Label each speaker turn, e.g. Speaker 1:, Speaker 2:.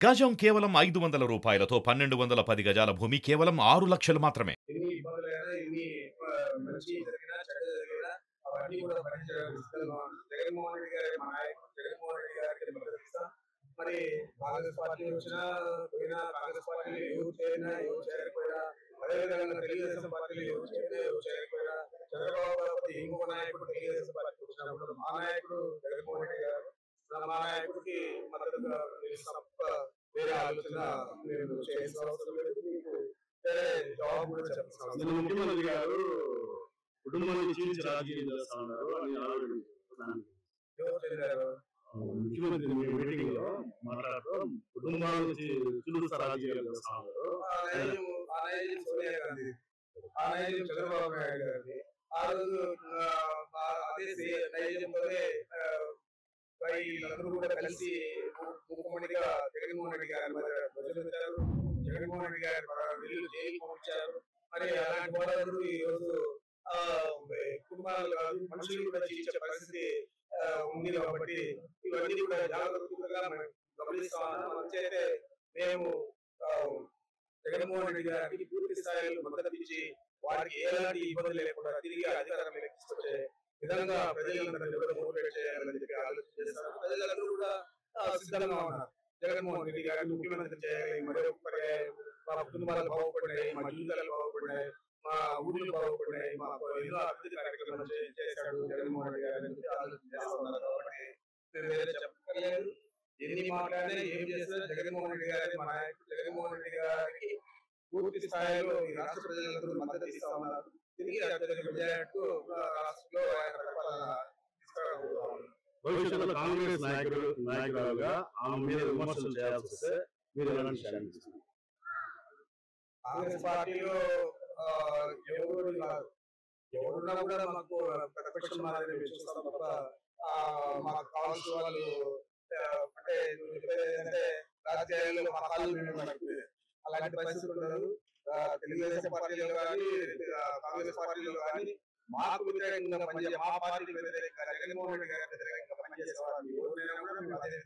Speaker 1: గజం కేవలం 500 రూపాయలతో 1210 గజాల భూమి కేవలం 6 లక్షలు మాత్రమే.
Speaker 2: ఎన్ని ఇబ్బందులైనా, ఎన్ని మంచి జరిగినా, చెడ్డ జరిగినా అవన్నీ కూడా భరించడానికి సిద్ధంగా ఉన్నాం. జగన్మోహన్ రెడ్డి గారి మా నాయకుడు జగన్మోహన్ రెడ్డి గారికి మద్దతిస్తాం. మరి కాంగ్రెస్ పార్టీ వచ్చినా పోయినా, కాంగ్రెస్ పార్టీలో ఎవరు చేరినా ఎవరు చేరకపోయినా, అదేవిధంగా తెలుగుదేశం పార్టీలో ఎవరు చేరినా ఎవరు చేయకపోయినా, చంద్రబాబు కాకపోతే ఇంకొక నాయకుడు తెలుగుదేశం పార్టీ వచ్చినప్పుడు మా నాయకుడు జగన్మోహన్ రెడ్డి గారు మా నాయకుడికి మద్దతుగా నిలుస్తాం. వేరే ఆలోచన నేను చేయాల్సిన అవసరం లేదు. మీకు వేరే జవాబు కూడా చెప్పాల్సిన అవసరం లేదు.
Speaker 3: ముఖ్యమంత్రి గారు కుటుంబాన్ని చీల్చి రాజకీయం చేస్తా ఉన్నారు అని ఆలోచన
Speaker 2: ఎవరు చేశారు?
Speaker 3: ముఖ్యమంత్రి మీటింగ్ లో మాట్లాడుతూ కుటుంబాలను చీల్చి రాజకీయాలు చేస్తా ఉన్నారు.
Speaker 2: ఆ నైజం సోనియా గాంధీ, ఆ నైజం చంద్రబాబు నాయుడు గారిది. ఆ రోజు అదే నైజంతోనే వీళ్ళందరూ కూడా కలిసి ముఖ్యమంత్రిగా జగన్మోహన్ రెడ్డి గారి ప్రజలు జగన్మోహన్ రెడ్డి గారి వీళ్ళు జైలు పంపించారు. మరి అలాంటి వాళ్ళందరూ ఈ రోజు కుటుంబాలు కాదు మనుషులు కూడా జీవించే పరిస్థితి ఉంది కాబట్టి ఇవన్నీ కూడా జాగ్రత్తగా మనం గమనిస్తా ఉన్నాం. అంతే మేము జగన్మోహన్ రెడ్డి గారికి పూర్తి స్థాయిలో మద్దతు ఇచ్చి వారికి ఎలాంటి ఇబ్బంది లేకుండా తిరిగి అధికారం తీసుకొచ్చే విధంగా ప్రజలందరినీ కూడా మోటివేట్ చేయాలని చెప్పి ఆలోచన చేస్తారు. ప్రజలందరూ కూడా సిద్ధంగా ఉన్నారు. జగన్మోహన్ రెడ్డి గారిని ముఖ్యమంత్రి చేయాలి, మరొకరి మా కుటుంబాలు బాగుపడినాయి, మా జీవితాలు బాగుపడినాయి, మా ఊర్లు బాగుపడినాయి, మా ఎన్నో అభివృద్ధి కార్యక్రమాలు చేశాడు జగన్మోహన్ రెడ్డి గారు అని ఆలోచన చేస్తా ఉన్నారు. కాబట్టి మేము వేరే చెప్పలేదు. ఎన్ని మాట్లాడినా ఏం చేసినా జగన్మోహన్ రెడ్డి గారి మా నాయకుడు జగన్మోహన్ రెడ్డి గారికి పూర్తి స్థాయిలో ఈ రాష్ట్ర ప్రజలందరూ మద్దతు ఇస్తా ఉన్నారు. తిరిగి అత్యధిక మెజారిటీతో రాష్ట్రంలో ఆయన
Speaker 3: భవిష్యత్తులో కాంగ్రెస్ నాయకురాలుగా ఆమె మీద విమర్శలు చేయాల్సి వస్తే మీరు ఎలాంటి
Speaker 2: కాంగ్రెస్ పార్టీలో ఎవరున్నా కూడా మాకు ప్రతిపక్షం మాదిరి చూస్తాం తప్ప మాకు కావాల్సిన వాళ్ళు అంటే ఏంటంటే రాజకీయాల్లో మా కాళ్ళు అలాంటి పరిస్థితులు ఉండదు. తెలుగుదేశం పార్టీలో కానీ కాంగ్రెస్ పార్టీలో కానీ మాకు వ్యతిరేకంగా పనిచేసే మా పార్టీకి వ్యతిరేకంగా జగన్మోహన్ రెడ్డి గారికి వ్యతిరేకంగా పనిచేసే వాళ్ళు ఎవరైనా కూడా మేము అదే